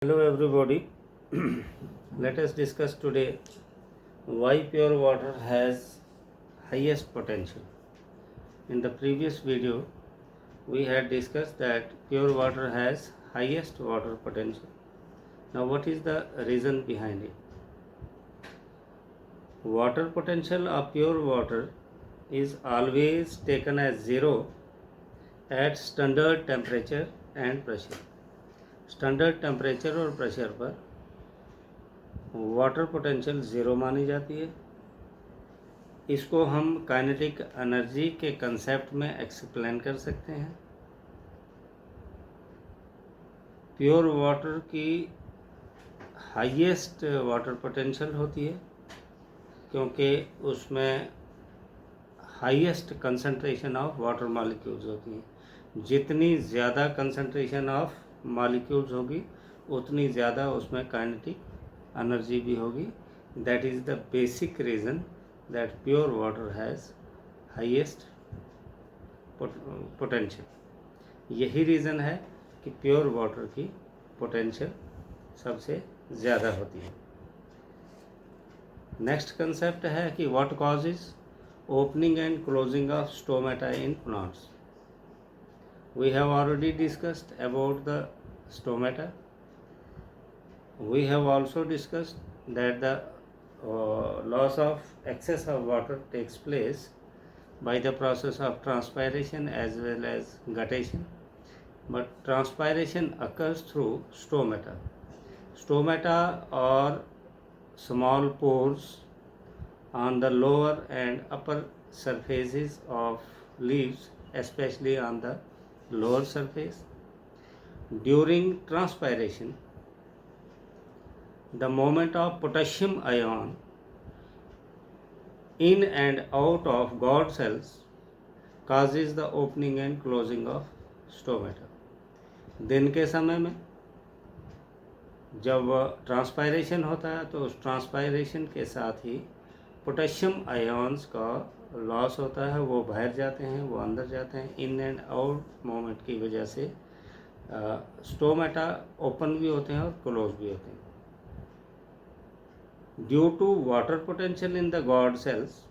Hello everybody. Let us discuss today why pure water has highest potential. In the previous video we had discussed that pure water has highest water potential. Now what is the reason behind it? Water potential of pure water is always taken as zero at standard temperature and pressure. Standard temperature और pressure पर water potential zero मानी जाती है। इसको हम kinetic energy के concept में explain कर सकते हैं। प्योर वाटर की हाईएस्ट वाटर पोटेंशियल होती है क्योंकि उसमें highest concentration of water molecules होती हैं। जितनी ज़्यादा कंसंट्रेशन ऑफ मॉलिक्यूल्स होगी उतनी ज़्यादा उसमें काइनेटिक एनर्जी भी होगी। That is the basic reason that pure water has highest potential. यही रीज़न है कि प्योर वाटर की पोटेंशियल सबसे ज़्यादा होती है। नेक्स्ट कंसेप्ट है कि what causes opening and closing of stomata in plants. We have already discussed about the stomata. We have also discussed that the loss of excess of water takes place by the process of transpiration as well as guttation. But transpiration occurs through stomata. Stomata are small pores on the lower and upper surfaces of leaves, especially on the lower surface. During transpiration, the movement of potassium ion in and out of God cells causes the opening and closing of stomata. दिन के समय में जब transpiration होता है तो उस transpiration के साथ ही पोटेशियम आयन्स का लॉस होता है, वो बाहर जाते हैं, वो अंदर जाते हैं। इन एंड आउट मोमेंट की वजह से स्टोमेटा ओपन भी होते हैं और क्लोज भी होते हैं। Due to water potential in the guard cells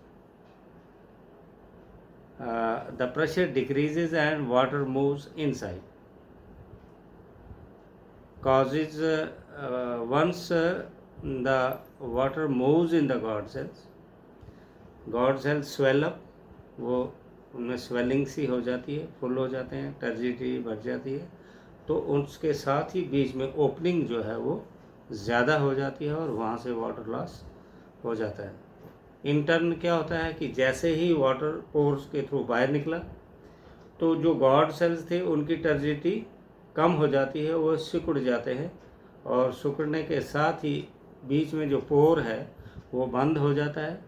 the pressure decreases and water moves inside causes once the water moves in the god cells swell up, वो उनमें स्वेलिंग सी हो जाती है, फुल हो जाते हैं, टर्जिडिटी बढ़ जाती है, तो उसके साथ ही बीच में ओपनिंग जो है वो ज़्यादा हो जाती है और वहाँ से वाटर लॉस हो जाता है। इन टर्न क्या होता है कि जैसे ही वाटर पोर्स के थ्रू बाहर निकला तो जो गॉड सेल्स थे उनकी टर्जिडिटी कम हो जाती है, वो सिकुड़ जाते हैं और सिकुड़ने के साथ ही बीच में जो पोर है वो बंद हो जाता है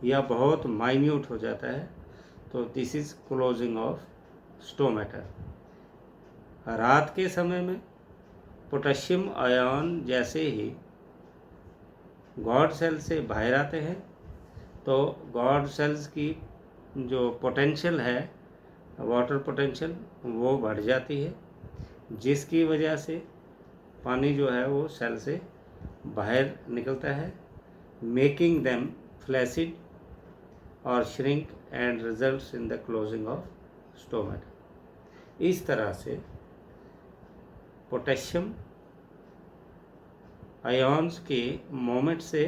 या बहुत माइन्यूट हो जाता है। तो this is closing of stomata. रात के समय में पोटेशियम आयन जैसे ही गॉड सेल से बाहर आते हैं तो गॉड सेल्स की जो पोटेंशियल है, वाटर पोटेंशियल, वो बढ़ जाती है, जिसकी वजह से पानी जो है वो सेल से बाहर निकलता है, मेकिंग देम फ्लैसिड और shrink and results in the closing of stomata. इस तरह से पोटेशियम आयन्स के मोमेंट से,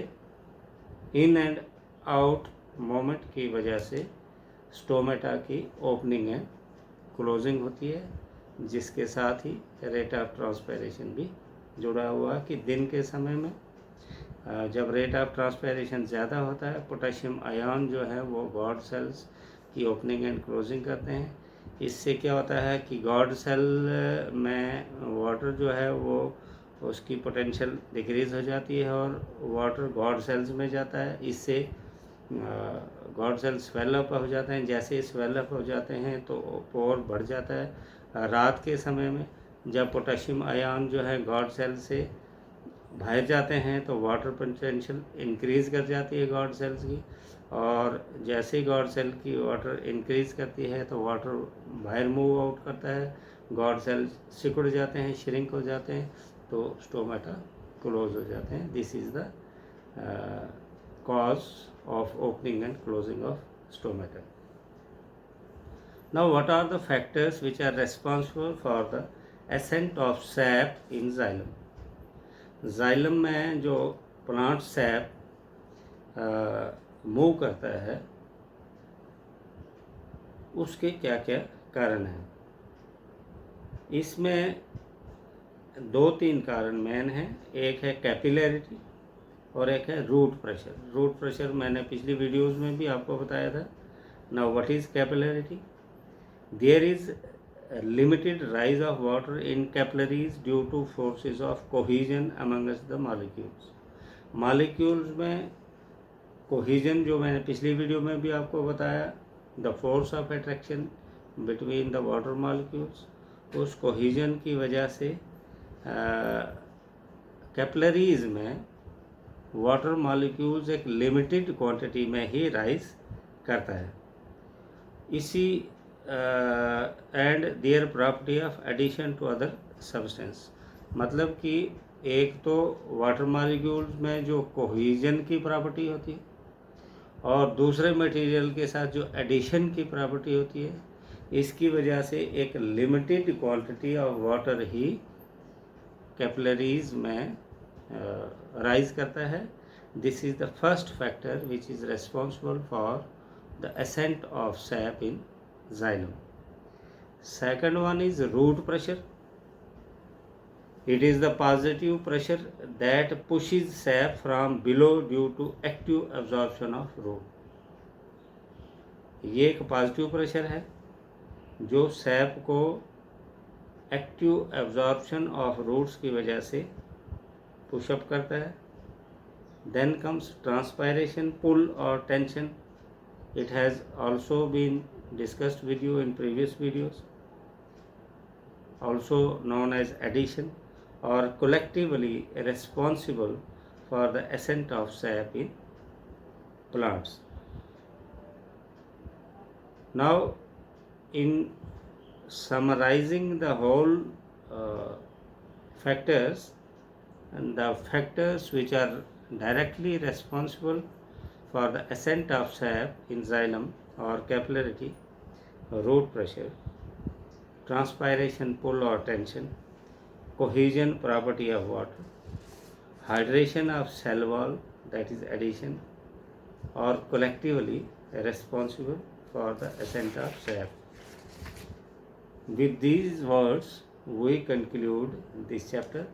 इन एंड आउट मोमेंट की वजह से स्टोमेटा की ओपनिंग एंड क्लोजिंग होती है, जिसके साथ ही रेट ऑफ ट्रांसपायरेशन भी जुड़ा हुआ है कि दिन के समय में जब रेट ऑफ ट्रांसपायरेशन ज़्यादा होता है, पोटेशियम आयन जो है वो गॉड सेल्स की ओपनिंग एंड क्लोजिंग करते हैं। इससे क्या होता है कि गॉड सेल में वाटर जो है वो उसकी पोटेंशियल डिक्रीज़ हो जाती है और वाटर गॉड सेल्स में जाता है। इससे गॉड सेल स्वेल अप हो जाते हैं। जैसे स्वेल अप हो जाते हैं तो पोर बढ़ जाता है। रात के समय में जब पोटेशियम आयन जो है गॉड सेल से बाहर जाते हैं तो वाटर पोटेंशियल इंक्रीज़ कर जाती है गॉड सेल्स की, और जैसे ही गॉड सेल की वाटर इंक्रीज़ करती है तो वाटर बाहर मूव आउट करता है, गॉड सेल सिकुड़ जाते हैं, श्रिंक हो जाते हैं, तो स्टोमेटा क्लोज हो जाते हैं। This is the cause of opening and closing of stomata. Now, what are the factors which are responsible for the ascent of sap in xylem? xylem में जो प्लांट सैप मूव करता है उसके क्या क्या कारण हैं? इसमें 2-3 कारण मेन हैं। एक है कैपिलैरिटी और एक है रूट प्रेशर। रूट प्रेशर मैंने पिछली वीडियोस में भी आपको बताया था। Now what is capillarity? There is limited rise of water in capillaries due to forces of cohesion amongst the molecules. Molecules में कोहिजन, जो मैंने पिछली वीडियो में भी आपको बताया, the force of attraction between the water molecules, उस cohesion की वजह से कैपिलरीज में वाटर मॉलिक्यूल्स एक लिमिटेड क्वांटिटी में ही राइज करता है। इसी and their property of adhesion to other substance, मतलब कि एक तो वाटर मॉलिक्यूल्स में जो कोहिजन की प्रॉपर्टी होती है और दूसरे मटेरियल के साथ जो एडिशन की प्रॉपर्टी होती है, इसकी वजह से एक limited quantity of water he capillaries में राइज करता है। This is the first factor which is responsible for the ascent of sap in xylem. Second one is root pressure. It is the positive pressure that pushes sap from below due to active absorption of root. ये एक positive pressure है जो SAP को active absorption of roots की वजह से pushup करता है। देन कम्स ट्रांसपायरेशन, पुल और tension. It has also been discussed with you in previous videos, also known as addition, or collectively responsible for the ascent of sap in plants. Now, in summarizing the whole factors, and the factors which are directly responsible for the ascent of sap in xylem or capillarity, root pressure, transpiration, pull or tension, cohesion property of water, hydration of cell wall, that is addition, or collectively responsible for the ascent of sap. With these words we conclude this chapter,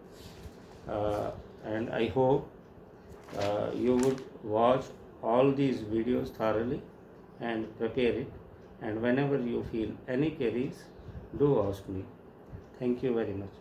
and I hope you would watch all these videos thoroughly and prepare it, and whenever you feel any queries, do ask me. Thank you very much.